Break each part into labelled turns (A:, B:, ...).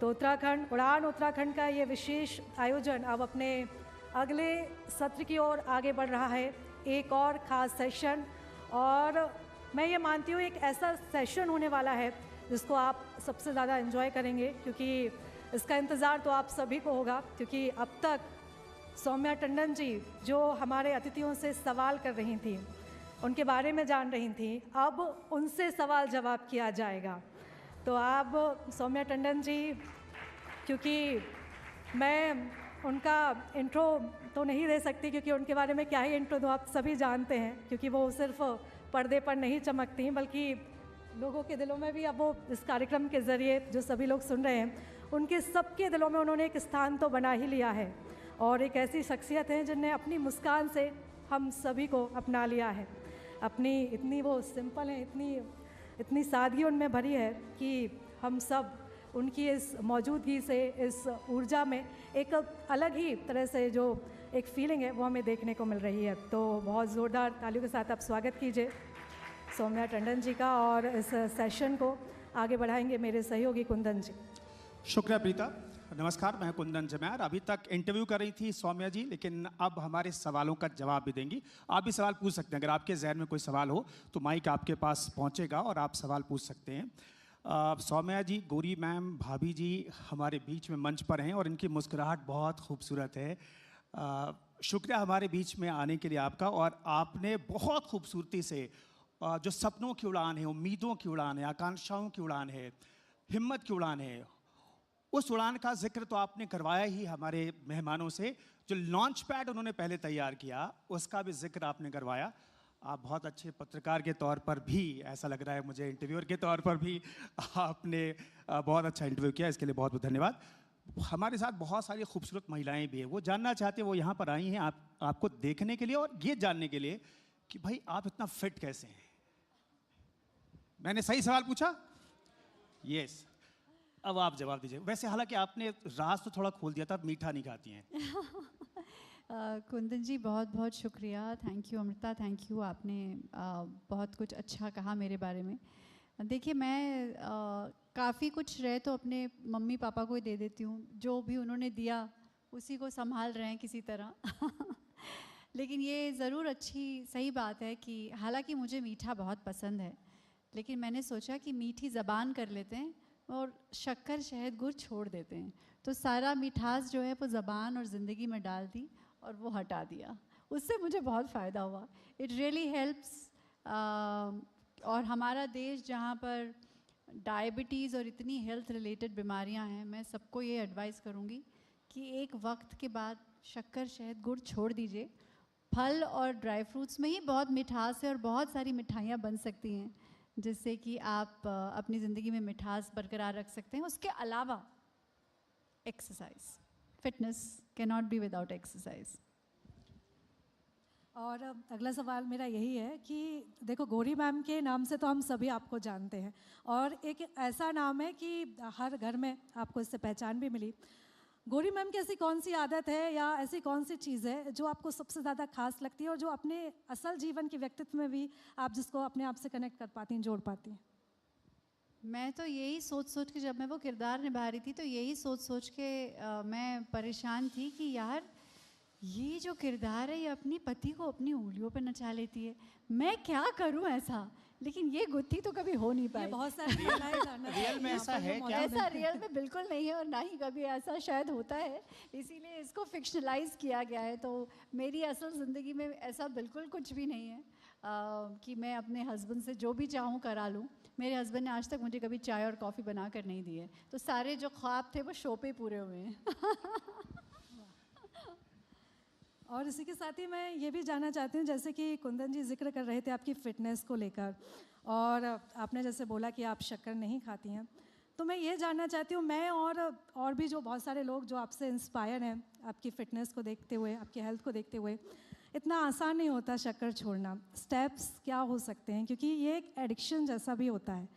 A: तो उत्तराखंड उड़ान उत्तराखंड का ये विशेष आयोजन अब अपने अगले सत्र की ओर आगे बढ़ रहा है। एक और ख़ास सेशन, और मैं ये मानती हूँ एक ऐसा सेशन होने वाला है जिसको आप सबसे ज़्यादा एंजॉय करेंगे, क्योंकि इसका इंतज़ार तो आप सभी को होगा। क्योंकि अब तक सौम्या टंडन जी जो हमारे अतिथियों से सवाल कर रही थी, उनके बारे में जान रही थी, अब उनसे सवाल जवाब किया जाएगा। तो आप सौम्या टंडन जी, क्योंकि मैं उनका इंट्रो तो नहीं दे सकती, क्योंकि उनके बारे में क्या ही इंट्रो दूँ, आप सभी जानते हैं, क्योंकि वो सिर्फ पर्दे पर नहीं चमकती बल्कि लोगों के दिलों में भी अब वो इस कार्यक्रम के ज़रिए जो सभी लोग सुन रहे हैं उनके सबके दिलों में उन्होंने एक स्थान तो बना ही लिया है। और एक ऐसी शख्सियत है जिनने अपनी मुस्कान से हम सभी को अपना लिया है। अपनी इतनी वो सिंपल है, इतनी सादगी उनमें भरी है कि हम सब उनकी इस मौजूदगी से, इस ऊर्जा में एक अलग ही तरह से जो एक फीलिंग है वो हमें देखने को मिल रही है। तो बहुत ज़ोरदार तालियों के साथ आप स्वागत कीजिए सौम्या टंडन जी का, और इस सेशन को आगे बढ़ाएंगे मेरे सहयोगी कुंदन जी।
B: शुक्रिया प्रीता। नमस्कार, मैं कुंदन जमैर। अभी तक इंटरव्यू कर रही थी सौम्या जी, लेकिन अब हमारे सवालों का जवाब भी देंगी। आप भी सवाल पूछ सकते हैं, अगर आपके जहन में कोई सवाल हो तो माइक आपके पास पहुंचेगा और आप सवाल पूछ सकते हैं। सौम्या जी, गौरी मैम, भाभी जी हमारे बीच में मंच पर हैं और इनकी मुस्कुराहट बहुत खूबसूरत है। शुक्रिया हमारे बीच में आने के लिए आपका। और आपने बहुत खूबसूरती से जो सपनों की उड़ान है, उम्मीदों की उड़ान है, आकांक्षाओं की उड़ान है, हिम्मत की उड़ान है, उस उड़ान का जिक्र तो आपने करवाया ही हमारे मेहमानों से। जो लॉन्च पैड उन्होंने पहले तैयार किया उसका भी जिक्र आपने करवाया। आप बहुत अच्छे पत्रकार के तौर पर भी, ऐसा लग रहा है मुझे, इंटरव्यूअर के तौर पर भी आपने बहुत अच्छा इंटरव्यू किया, इसके लिए बहुत बहुत धन्यवाद। हमारे साथ बहुत सारी खूबसूरत महिलाएं भी हैं, वो जानना चाहते हैं, वो यहाँ पर आई हैं आपको देखने के लिए और ये जानने के लिए कि भाई आप इतना फिट कैसे हैं। मैंने सही सवाल पूछा? यस। अब आप जवाब दीजिए। वैसे हालांकि आपने राज तो थोड़ा खोल दिया था, मीठा नहीं खाती हैं।
C: कुंदन जी बहुत बहुत शुक्रिया, thank you. Amrita, thank you, आपने बहुत कुछ अच्छा कहा मेरे बारे में। देखिए, मैं काफ़ी कुछ रहे तो अपने मम्मी पापा को ही दे देती हूँ, जो भी उन्होंने दिया उसी को संभाल रहे हैं किसी तरह। लेकिन ये ज़रूर अच्छी सही बात है कि हालांकि मुझे मीठा बहुत पसंद है, लेकिन मैंने सोचा कि मीठी ज़बान कर लेते हैं और शक्कर शहद गुड़ छोड़ देते हैं। तो सारा मिठास जो है वो ज़बान और ज़िंदगी में डाल दी और वो हटा दिया। उससे मुझे बहुत फ़ायदा हुआ। It really helps. और हमारा देश जहाँ पर डायबिटीज़ और इतनी हेल्थ रिलेटेड बीमारियाँ हैं, मैं सबको ये एडवाइस करूँगी कि एक वक्त के बाद शक्कर शहद गुड़ छोड़ दीजिए। फल और ड्राई फ्रूट्स में ही बहुत मिठास है और बहुत सारी मिठाइयाँ बन सकती हैं जिससे कि आप अपनी ज़िंदगी में मिठास बरकरार रख सकते हैं। उसके अलावा exercise, fitness cannot be without exercise.
A: और अगला सवाल मेरा यही है कि देखो, गौरी मैम के नाम से तो हम सभी आपको जानते हैं, और एक ऐसा नाम है कि हर घर में आपको इससे पहचान भी मिली। गौरी मैम की ऐसी कौन सी आदत है या ऐसी कौन सी चीज़ है जो आपको सबसे ज़्यादा खास लगती है, और जो अपने असल जीवन के व्यक्तित्व में भी आप जिसको अपने आप से कनेक्ट कर पाती हैं, जोड़ पाती हैं?
C: मैं तो यही सोच सोच के, जब मैं वो किरदार निभा रही थी तो यही सोच सोच के मैं परेशान थी कि यार ये जो किरदार है ये अपनी पति को अपनी उंगलियों पे नचा लेती है, मैं क्या करूं ऐसा। लेकिन ये गुत्थी तो कभी हो नहीं पाई।
A: बहुत सारे
B: रियल में ऐसा है क्या?
C: ऐसा रियल में बिल्कुल नहीं है और ना ही कभी ऐसा शायद होता है, इसीलिए इसको फिक्शनलाइज किया गया है। तो मेरी असल ज़िंदगी में ऐसा बिल्कुल कुछ भी नहीं है कि मैं अपने हस्बैंड से जो भी चाहूँ करा लूँ। मेरे हस्बैंड ने आज तक मुझे कभी चाय और कॉफ़ी बना कर नहीं दी है, तो सारे जो ख्वाब थे वो शो पे पूरे हुए हैं।
A: और इसी के साथ ही मैं ये भी जानना चाहती हूँ, जैसे कि कुंदन जी जिक्र कर रहे थे आपकी फ़िटनेस को लेकर, और आपने जैसे बोला कि आप शक्कर नहीं खाती हैं, तो मैं ये जानना चाहती हूँ, मैं और भी जो बहुत सारे लोग जो आपसे इंस्पायर हैं आपकी फ़िटनेस को देखते हुए, आपकी हेल्थ को देखते हुए, इतना आसान नहीं होता शक्कर छोड़ना। स्टेप्स क्या हो सकते हैं, क्योंकि ये एक एडिक्शन जैसा भी होता है,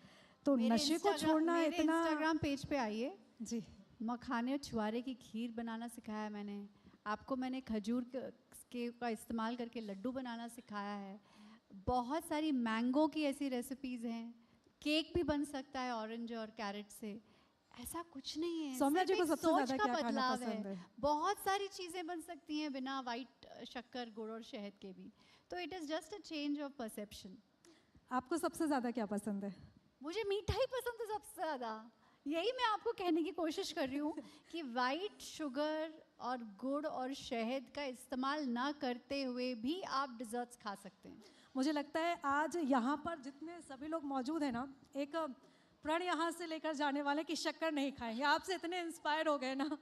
A: तो नशे को छोड़ना इतना।
C: इंस्टाग्राम पेज पे आइए
A: जी।
C: मखाने और छुआरे की खीर बनाना सिखाया मैंने आपको, मैंने खजूर के का इस्तेमाल करके लड्डू बनाना सिखाया है। बहुत सारी मैंगो की ऐसी रेसिपीज़ हैं, केक भी बन सकता है ऑरेंज और कैरेट से। ऐसा कुछ नहीं है,
A: सौम्या जी
C: सिर्फ
A: को
C: एक
A: सबसे
C: सोच
A: ज्यादा
C: का
A: क्या खाना
C: बदलाव
A: पसंद
C: है।
A: है?
C: बहुत सारी चीज़ें बन सकती हैं बिना वाइट शक्कर, गुड़ और शहद के भी। तो it is just a change of perception.
A: आपको सबसे ज्यादा क्या पसंद है?
C: मुझे मिठाई पसंद है सबसे ज़्यादा। यही मैं आपको कहने की कोशिश कर रही हूँ कि वाइट शुगर और गुड़ और शहद का इस्तेमाल ना करते हुए भी आप डिज़र्ट्स खा सकते हैं।
A: मुझे लगता है आज यहाँ पर जितने सभी लोग मौजूद हैं ना, एक प्रण यहाँ से लेकर जाने वाले कि शक्कर नहीं खाएंगे। आपसे इतने इंस्पायर हो गए ना।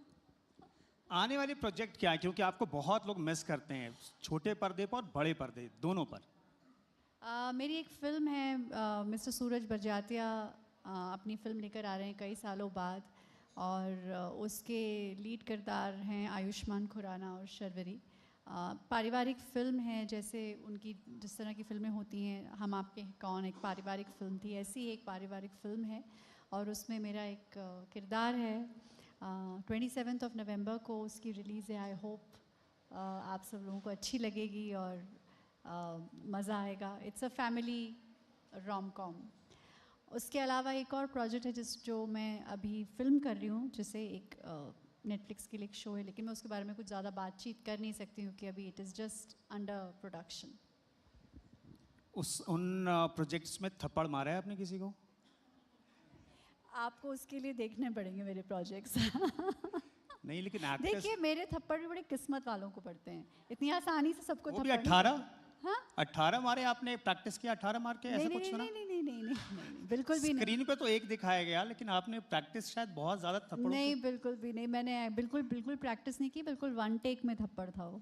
B: आने वाले प्रोजेक्ट क्या है, क्योंकि आपको बहुत लोग मिस करते हैं छोटे पर्दे पर और बड़े पर्दे दोनों पर।
C: मेरी एक फ़िल्म है, मिस्टर सूरज बरजातिया अपनी फ़िल्म लेकर आ रहे हैं कई सालों बाद, और उसके लीड किरदार हैं आयुष्मान खुराना और शर्वरी। पारिवारिक फ़िल्म है, जैसे उनकी जिस तरह की फ़िल्में होती हैं, हम आपके हैं कौन एक पारिवारिक फ़िल्म थी, ऐसी ही एक पारिवारिक फ़िल्म है और उसमें मेरा एक किरदार है। 27 नवंबर को उसकी रिलीज़ है। आई होप आप सब लोगों को अच्छी लगेगी और मज़ा आएगा। It's a family rom com. उसके अलावा एक और प्रोजेक्ट है जो मैं अभी फिल्म कर रही हूँ, जिसे एक नेटफ्लिक्स के लिए एक शो है, लेकिन मैं उसके बारे में कुछ ज़्यादा बातचीत कर नहीं सकती हूँ क्योंकि अभी it is just under production.
B: उन प्रोजेक्ट्स में थप्पड़ मारा है आपने किसी को?
C: आपको उसके लिए देखने पड़ेंगे मेरे प्रोजेक्ट्स।
B: नहीं, लेकिन एक्टर्स
C: देखिए, मेरे थप्पड़ भी बड़े किस्मत वालों को पड़ते हैं, इतनी आसानी से सबको
B: वो भी
C: थप्पड़ नहीं
B: 18?
C: पड़ते। हाँ?
B: 18 मारे आपने? प्रैक्टिस किया 18 मार के?
C: नहीं
B: ऐसा
C: नहीं
B: कुछ
C: नहीं
B: सुना?
C: नहीं नहीं नहीं नहीं नहीं नहीं, बिल्कुल भी नहीं।
B: स्क्रीन पे तो एक दिखाया गया, लेकिन आपने प्रैक्टिस शायद बहुत ज्यादा थप्पड़ों
C: नहीं, बिल्कुल भी नहीं। मैंने बिल्कुल बिल्कुल प्रैक्टिस नहीं की, बिल्कुल वन टेक में थप्पड़ था वो।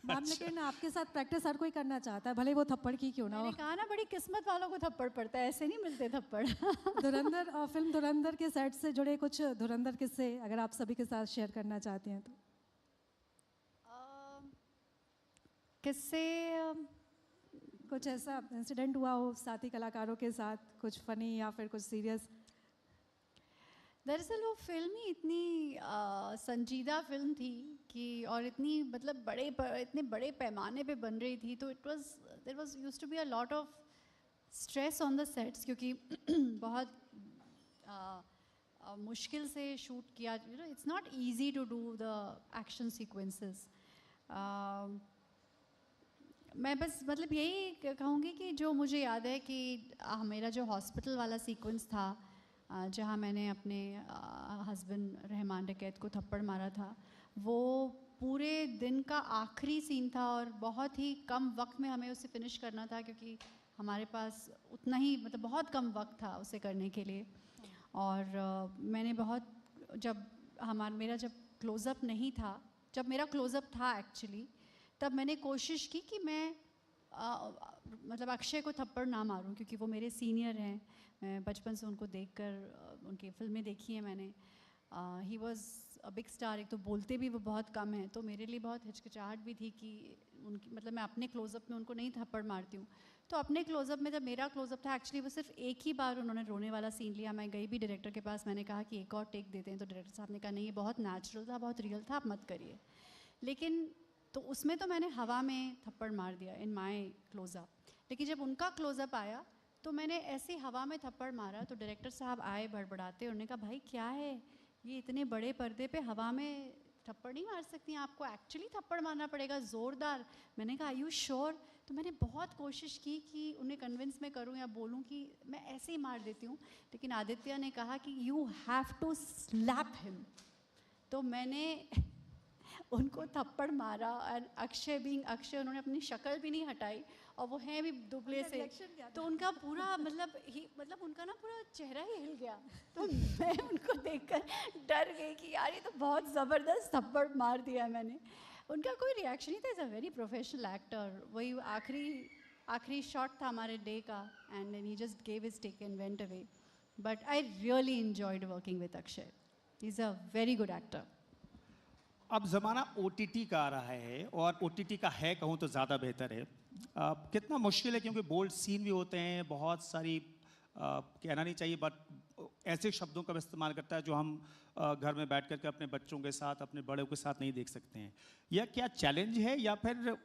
A: मैम लेकिन आपके साथ प्रैक्टिस हर कोई करना चाहता है, भले वो थप्पड़ की क्यों ना हो।
C: मैंने कहा ना, बड़ी किस्मत वालों को थप्पड़ पड़ता है, ऐसे नहीं मिलते थप्पड़।
A: धुरंधर फिल्म धुरंधर के सेट से जुड़े कुछ धुरंधर किस्से अगर आप सभी के साथ शेयर करना चाहती हैं तो।
C: किससे?
A: कुछ ऐसा इंसिडेंट हुआ हो साथी कलाकारों के साथ, कुछ फनी या फिर कुछ सीरियस?
C: दरअसल वो फिल्म ही इतनी संजीदा फिल्म थी कि, और इतनी मतलब इतने बड़े पैमाने पे बन रही थी, तो there was used to be a lot of stress on the sets, क्योंकि बहुत मुश्किल से शूट किया। It's not easy to do the action sequences. मैं बस मतलब यही कहूँगी कि जो मुझे याद है कि मेरा जो हॉस्पिटल वाला सीक्वेंस था, जहाँ मैंने अपने हस्बैंड रहमान डकैत को थप्पड़ मारा था, वो पूरे दिन का आखिरी सीन था और बहुत ही कम वक्त में हमें उसे फिनिश करना था, क्योंकि हमारे पास उतना ही मतलब बहुत कम वक्त था उसे करने के लिए। और मैंने मेरा जब क्लोज़अप नहीं था, जब मेरा क्लोज़अप था एक्चुअली, तब मैंने कोशिश की कि मैं मतलब अक्षय को थप्पड़ ना मारूं, क्योंकि वो मेरे सीनियर हैं। मैं बचपन से उनको देखकर उनकी फिल्में देखी हैं मैंने। He was a big star. एक तो बोलते भी वो बहुत कम हैं, तो मेरे लिए बहुत हिचकिचाहट भी थी कि उनकी मतलब मैं अपने क्लोज़अप में उनको नहीं थप्पड़ मारती हूँ। तो अपने क्लोज़अप में जब मेरा क्लोज़अप था, एक्चुअली वो सिर्फ एक ही बार उन्होंने रोने वाला सीन लिया। मैं गई भी डायरेक्टर के पास, मैंने कहा कि एक और टेक देते हैं, तो डायरेक्टर साहब ने कहा नहीं, ये बहुत नेचुरल था, बहुत रियल था, आप मत करिए। लेकिन तो उसमें तो मैंने हवा में थप्पड़ मार दिया इन माय क्लोज़अप, लेकिन जब उनका क्लोज़अप आया तो मैंने ऐसे हवा में थप्पड़ मारा, तो डायरेक्टर साहब आए बड़बड़ाते, उन्होंने कहा भाई क्या है ये, इतने बड़े पर्दे पे हवा में थप्पड़ नहीं मार सकती हैं, आपको एक्चुअली थप्पड़ मारना पड़ेगा ज़ोरदार। मैंने कहा आर यू श्योर? तो मैंने बहुत कोशिश की कि उन्हें कन्विंस में करूं या बोलूं कि मैं ऐसे ही मार देती हूं, लेकिन आदित्य ने कहा कि you have to slap him. तो मैंने उनको थप्पड़ मारा, और अक्षय बीइंग अक्षय, उन्होंने अपनी शक्ल भी नहीं हटाई और वो हैं भी दुबले से, तो उनका पूरा मतलब उनका ना पूरा चेहरा ही हिल गया। तो मैं उनको देखकर डर गई कि यार ये तो बहुत ज़बरदस्त थप्पड़ मार दिया मैंने। उनका कोई रिएक्शन नहीं था। Is a very professional actor. वही आखिरी शॉट था हमारे डे का, and then he just gave his take and went away. But I really enjoyed working with Akshay. He is a very good actor.
B: अब ज़माना OTT का आ रहा है, और OTT का है कहूँ तो ज़्यादा बेहतर है। कितना मुश्किल है, क्योंकि बोल्ड सीन भी होते हैं, बहुत सारी कहना नहीं चाहिए बट ऐसे शब्दों का भी इस्तेमाल करता है जो हम घर में बैठ करके अपने बच्चों के साथ, अपने बड़ों के साथ नहीं देख सकते हैं। यह क्या चैलेंज है, या फिर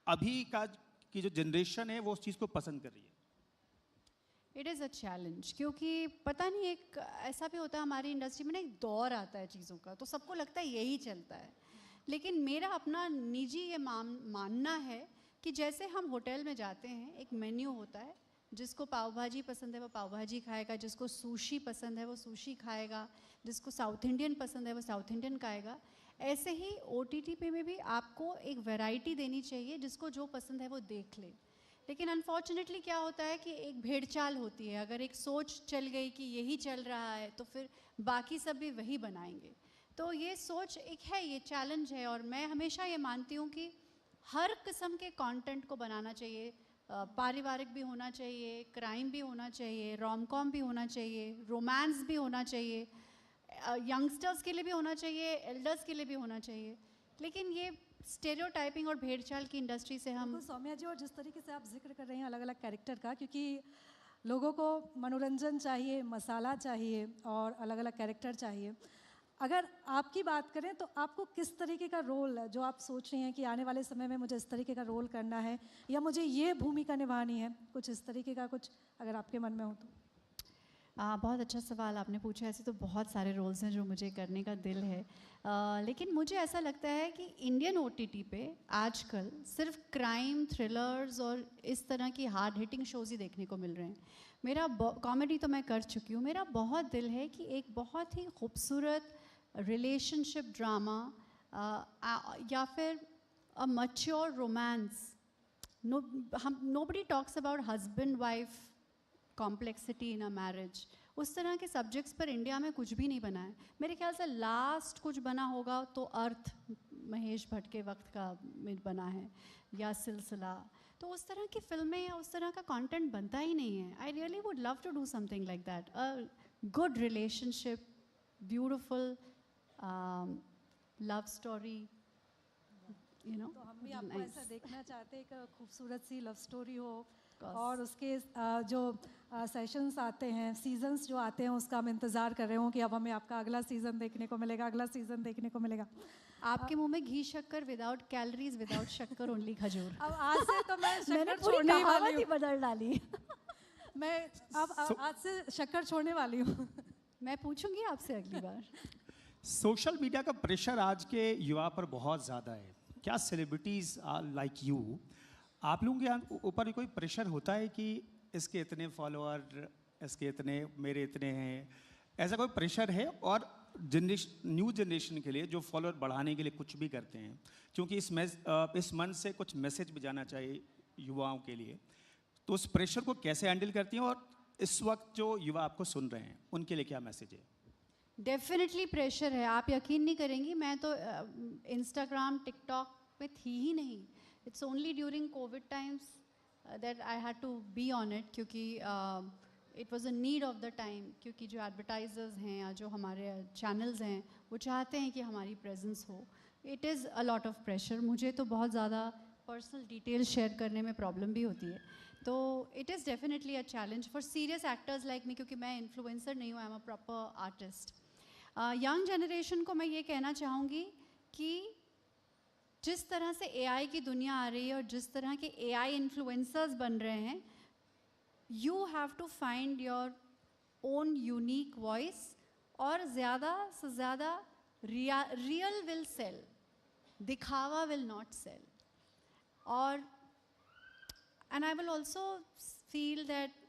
B: अभी की जो जनरेशन है वो उस चीज़ को पसंद कर रही है?
C: इट इज़ अ चैलेंज, क्योंकि पता नहीं एक ऐसा भी होता है हमारी इंडस्ट्री में ना, एक दौर आता है चीज़ों का, तो सबको लगता है यही चलता है। लेकिन मेरा अपना निजी ये मानना है कि जैसे हम होटल में जाते हैं, एक मेन्यू होता है, जिसको पाव भाजी पसंद है वो पाव भाजी खाएगा, जिसको सुशी पसंद है वो सुशी खाएगा, जिसको साउथ इंडियन पसंद है वो साउथ इंडियन खाएगा। ऐसे ही OTT पे में भी आपको एक वैरायटी देनी चाहिए, जिसको जो पसंद है वो देख ले। लेकिन अनफॉर्चुनेटली क्या होता है कि एक भेड़चाल होती है, अगर एक सोच चल गई कि यही चल रहा है तो फिर बाकी सब भी वही बनाएंगे। तो ये सोच एक है, ये चैलेंज है, और मैं हमेशा ये मानती हूँ कि हर किस्म के कंटेंट को बनाना चाहिए। पारिवारिक भी होना चाहिए, क्राइम भी होना चाहिए, रोम कॉम भी होना चाहिए, रोमांस भी होना चाहिए, यंगस्टर्स के लिए भी होना चाहिए, एल्डर्स के लिए भी होना चाहिए। लेकिन ये स्टेरियोटाइपिंग और भेड़चाल की इंडस्ट्री से हम
A: बिल्कुल सौम्या जी, और जिस तरीके से आप जिक्र कर रहे हैं अलग अलग कैरेक्टर का, क्योंकि लोगों को मनोरंजन चाहिए, मसाला चाहिए और अलग अलग कैरेक्टर चाहिए। अगर आपकी बात करें तो आपको किस तरीके का रोल जो आप सोच रही हैं कि आने वाले समय में मुझे इस तरीके का रोल करना है या मुझे ये भूमिका निभानी है, कुछ इस तरीके का कुछ अगर आपके मन में हो तो?
C: बहुत अच्छा सवाल आपने पूछा। ऐसे तो बहुत सारे रोल्स हैं जो मुझे करने का दिल है, लेकिन मुझे ऐसा लगता है कि इंडियन OTT पे आजकल सिर्फ क्राइम, थ्रिलर्स और इस तरह की हार्ड हिटिंग शोज़ ही देखने को मिल रहे हैं। मेरा कॉमेडी तो मैं कर चुकी हूँ, मेरा बहुत दिल है कि एक बहुत ही खूबसूरत रिलेशनशिप ड्रामा या फिर a mature romance. Nobody talks about husband wife complexity in a marriage. उस तरह के सब्जेक्ट्स पर इंडिया में कुछ भी नहीं बना है। मेरे ख्याल से लास्ट कुछ बना होगा तो अर्थ, महेश भट्ट के वक्त का में बना है, या सिलसिला। तो उस तरह की फिल्में या उस तरह का कंटेंट बनता ही नहीं है। I really would love to do something like that, a good relationship, beautiful love story, you know.
A: तो हम भी आपको ऐसा देखना चाहते हैं, एक खूबसूरत सी लव स्टोरी हो
C: course.
A: और उसके जो सेशंस आते हैं, सीजन्स जो आते हैं, उसका हम इंतज़ार कर रहे हो कि अब हमें आपका अगला सीज़न देखने को मिलेगा, अगला सीज़न देखने को मिलेगा।
C: आपके मुंह में घी शक्कर विदाउट कैलोरीज, विदाउट शक्कर ओनली खजूर।
A: अब आज से तो मैं
C: मैंने
A: शक्कर
C: पूरी
A: छोड़ने ही वाली
C: कहावत ही
A: हूँ।
C: बदल डाली।
A: मैं अब आज से शक्कर छोड़ने वाली हूँ।
C: मैं पूछूंगी आपसे अगली बार।
B: सोशल मीडिया का प्रेशर आज के युवा पर बहुत ज़्यादा है। क्या सेलिब्रिटीज़ लाइक यू, आप लोगों के ऊपर कोई प्रेशर होता है कि इसके इतने फॉलोअर, इसके इतने, मेरे इतने हैं, ऐसा कोई प्रेशर है? और न्यू जनरेशन के लिए जो फॉलोअर बढ़ाने के लिए कुछ भी करते हैं, क्योंकि इस मन से कुछ मैसेज भी जाना चाहिए युवाओं के लिए, तो उस प्रेशर को कैसे हैंडल करती हैं? और इस वक्त जो युवा आपको सुन रहे हैं उनके लिए क्या मैसेज है?
C: डेफिनेटली प्रेशर है। आप यकीन नहीं करेंगी, मैं तो इंस्टाग्राम, टिकटॉक पे थी ही नहीं। It's only during COVID times that I had to be on it, क्योंकि it was a need of the time. क्योंकि जो एडवर्टाइजर्स हैं या जो हमारे चैनल्स हैं वो चाहते हैं कि हमारी प्रेजेंस हो। It is a lot of pressure. मुझे तो बहुत ज़्यादा पर्सनल डिटेल्स शेयर करने में प्रॉब्लम भी होती है। तो it is definitely a challenge for serious actors like me, क्योंकि मैं इन्फ्लुएंसर नहीं हूँ, I am a proper artist. Young generation को मैं ये कहना चाहूँगी कि जिस तरह से AI की दुनिया आ रही है और जिस तरह के AI इन्फ्लुएंसर्स बन रहे हैं, you have to find your own unique voice, और ज़्यादा से ज़्यादा रियल विल सेल, दिखावा विल नॉट सेल। और and I will also feel that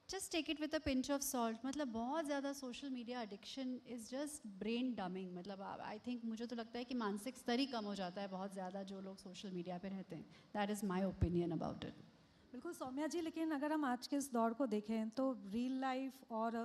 C: just take it with a pinch of salt. मतलब बहुत ज़्यादा social media addiction is just brain dumbing. मतलब आई थिंक, मुझे तो लगता है कि मानसिक स्तर ही कम हो जाता है बहुत ज़्यादा जो लोग सोशल मीडिया पे रहते हैं। That is my opinion about it.
A: बिल्कुल सौम्या जी, लेकिन अगर हम आज के इस दौर को देखें तो रियल लाइफ और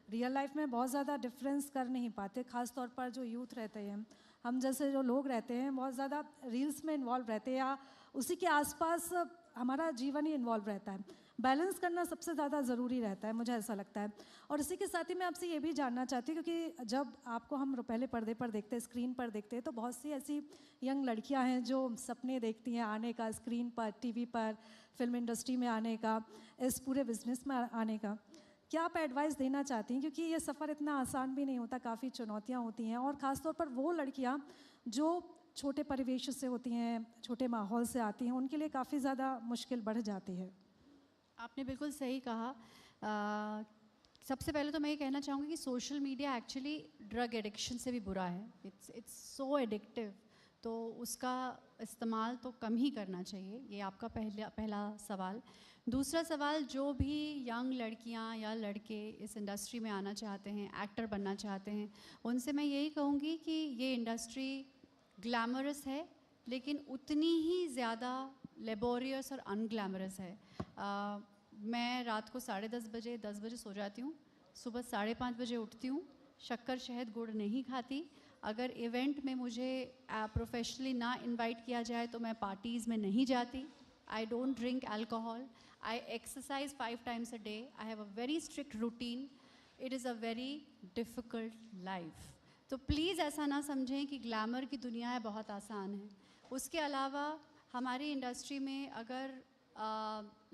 A: रियल लाइफ में बहुत ज़्यादा डिफरेंस कर नहीं पाते। ख़ास तौर पर जो यूथ रहते हैं, हम जैसे जो लोग रहते हैं, बहुत ज़्यादा रील्स में इन्वॉल्व रहते हैं या उसी के आसपास हमारा जीवन ही इन्वॉल्व रहता है। बैलेंस करना सबसे ज़्यादा ज़रूरी रहता है, मुझे ऐसा लगता है। और इसी के साथ ही मैं आपसे ये भी जानना चाहती हूँ, क्योंकि जब आपको हम पहले पर्दे पर देखते हैं, स्क्रीन पर देखते हैं, तो बहुत सी ऐसी यंग लड़कियाँ हैं जो सपने देखती हैं आने का, स्क्रीन पर, टीवी पर, फिल्म इंडस्ट्री में आने का, इस पूरे बिजनेस में आने का। क्या आप एडवाइस देना चाहती हैं? क्योंकि ये सफ़र इतना आसान भी नहीं होता, काफ़ी चुनौतियाँ होती हैं, और ख़ासतौर पर वो लड़कियाँ जो छोटे परिवेश से होती हैं, छोटे माहौल से आती हैं, उनके लिए काफ़ी ज़्यादा मुश्किल बढ़ जाती है।
C: आपने बिल्कुल सही कहा। सबसे पहले तो मैं ये कहना चाहूँगी कि social media actually drug addiction से भी बुरा है। इट्स सो एडिक्टिव, तो उसका इस्तेमाल तो कम ही करना चाहिए। ये आपका पहला सवाल। दूसरा सवाल, जो भी यंग लड़कियां या लड़के इस इंडस्ट्री में आना चाहते हैं, एक्टर बनना चाहते हैं, उनसे मैं यही कहूँगी कि ये इंडस्ट्री ग्लैमरस है, लेकिन उतनी ही ज़्यादा लेबोरियस और अनग्लैमरस है। मैं रात को 10:30 10 बजे सो जाती हूँ, सुबह 5:30 बजे उठती हूँ, शक्कर शहद गुड़ नहीं खाती। अगर इवेंट में मुझे प्रोफेशनली ना इनवाइट किया जाए तो मैं पार्टीज़ में नहीं जाती। I don't drink alcohol. I exercise 5 times a day. I have a very strict routine. It is a very difficult life. तो प्लीज़ ऐसा ना समझें कि ग्लैमर की दुनिया है बहुत आसान है। उसके अलावा हमारी इंडस्ट्री में अगर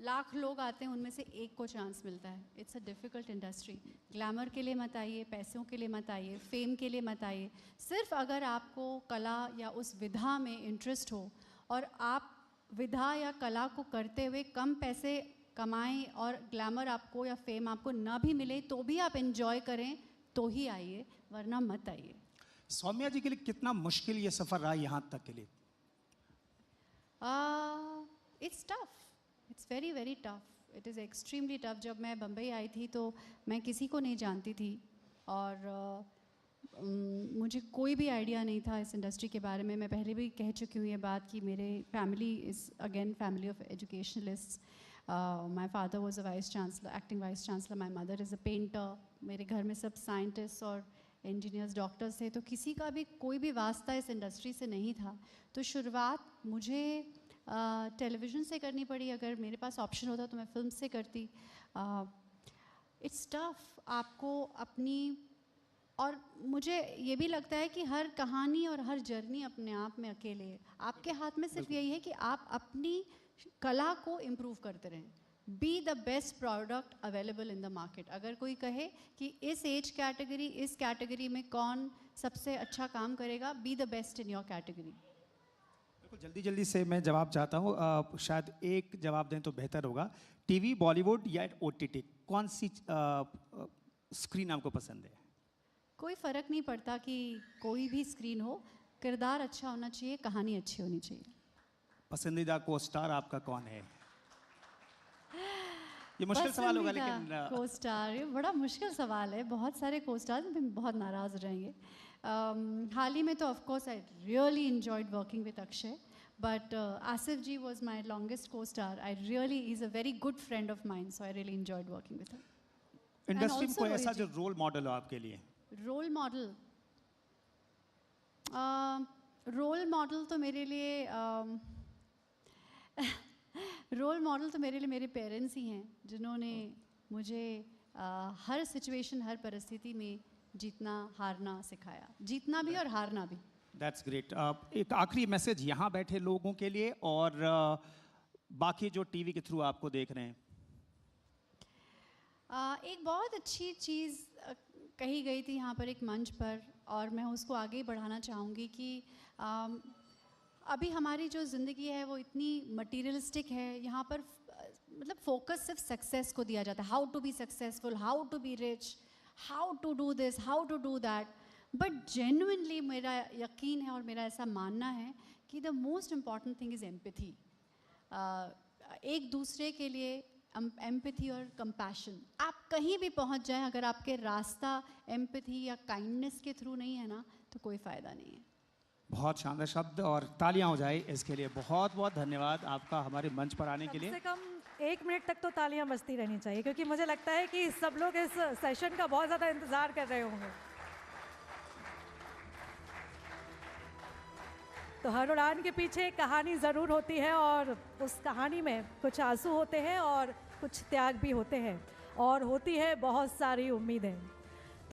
C: लाख लोग आते हैं, उनमें से एक को चांस मिलता है। It's a difficult industry. Glamour के लिए मत आइए, पैसों के लिए मत आइए, फेम के लिए मत आइए। सिर्फ अगर आपको कला या उस विधा में इंटरेस्ट हो और आप विधा या कला को करते हुए कम पैसे कमाएं और ग्लैमर आपको या फेम आपको ना भी मिले तो भी आप एंजॉय करें, तो ही आइए, वरना मत आइए।
B: सौम्या जी के लिए कितना मुश्किल ये सफ़र रहा यहाँ तक के लिए?
C: It's tough, it's very very tough, it is extremely tough. जब मैं बम्बई आई थी तो मैं किसी को नहीं जानती थी और मुझे कोई भी आइडिया नहीं था इस इंडस्ट्री के बारे में। मैं पहले भी कह चुकी हूँ ये बात कि मेरे family is again family of educationalist. My father was a vice chancellor, acting vice chancellor, my mother is a painter. मेरे घर में सब साइंटिस्ट और इंजीनियर्स, डॉक्टर्स थे, तो किसी का भी कोई भी वास्ता इस इंडस्ट्री से नहीं था। तो शुरुआत मुझे टेलीविज़न से करनी पड़ी। अगर मेरे पास ऑप्शन होता तो मैं फिल्म से करती। इट्स टफ, आपको अपनी, और मुझे ये भी लगता है कि हर कहानी और हर जर्नी अपने आप में अकेले है। आपके हाथ में सिर्फ यही है कि आप अपनी कला को इम्प्रूव करते रहें। Be the best product available in the market. अगर कोई कहे कि इस एज कैटेगरी, इस कैटेगरी में कौन सबसे अच्छा काम करेगा, be the best in your category.
B: बिल्कुल, जल्दी जल्दी से मैं जवाब चाहता हूँ, शायद एक जवाब दें तो बेहतर होगा। टीवी, बॉलीवुड या OTT, कौन सी स्क्रीन आपको पसंद है?
C: कोई फ़र्क नहीं पड़ता कि कोई भी स्क्रीन हो, किरदार अच्छा होना चाहिए, कहानी अच्छी होनी चाहिए।
B: पसंदीदा को स्टार आपका कौन है? ये मुश्किल सवाल होगा, लेकिन
C: को स्टार, ये बड़ा मुश्किल सवाल है। बहुत सारे को स्टार बहुत नाराज़ हो जाएंगे। हाल ही में तो of course I really enjoyed working with Akshay, but Asif ji was my longest co star. I really, he is a very good friend of mine, so I really enjoyed working with him.
B: Industry में कोई ऐसा जो role model हो आपके लिए?
C: Role model, role model तो मेरे लिए रोल मॉडल तो मेरे लिए मेरे पेरेंट्स ही हैं, जिन्होंने मुझे हर सिचुएशन, हर परिस्थिति में जीतना हारना सिखाया, जीतना भी और हारना भी।
B: That's great. एक आखिरी मैसेज यहाँ बैठे लोगों के लिए और बाकी जो टीवी के थ्रू आपको देख रहे हैं।
C: एक बहुत अच्छी चीज़ कही गई थी यहाँ पर एक मंच पर, और मैं उसको आगे ही बढ़ाना चाहूँगी कि अभी हमारी जो ज़िंदगी है वो इतनी मटीरियलिस्टिक है। यहाँ पर मतलब फोकस सिर्फ सक्सेस को दिया जाता है, how to be successful, how to be rich, how to do this, how to do that. But genuinely मेरा यकीन है और मेरा ऐसा मानना है कि the most important thing is empathy. एक दूसरे के लिए एम्पैथी और कंपैशन। आप कहीं भी पहुंच जाएं, अगर आपके रास्ता एम्पैथी या काइंडनेस के थ्रू नहीं है ना, तो कोई फ़ायदा नहीं है।
B: बहुत शानदार शब्द, और तालियां हो जाए इसके लिए। बहुत बहुत धन्यवाद आपका हमारे मंच पर आने के लिए।
A: कम से कम 1 मिनट तक तो तालियां बजती रहनी चाहिए, क्योंकि मुझे लगता है कि सब लोग इस सेशन का बहुत ज़्यादा इंतज़ार कर रहे होंगे। तो हर उड़ान के पीछे एक कहानी ज़रूर होती है, और उस कहानी में कुछ आंसू होते हैं और कुछ त्याग भी होते हैं, और होती है बहुत सारी उम्मीदें।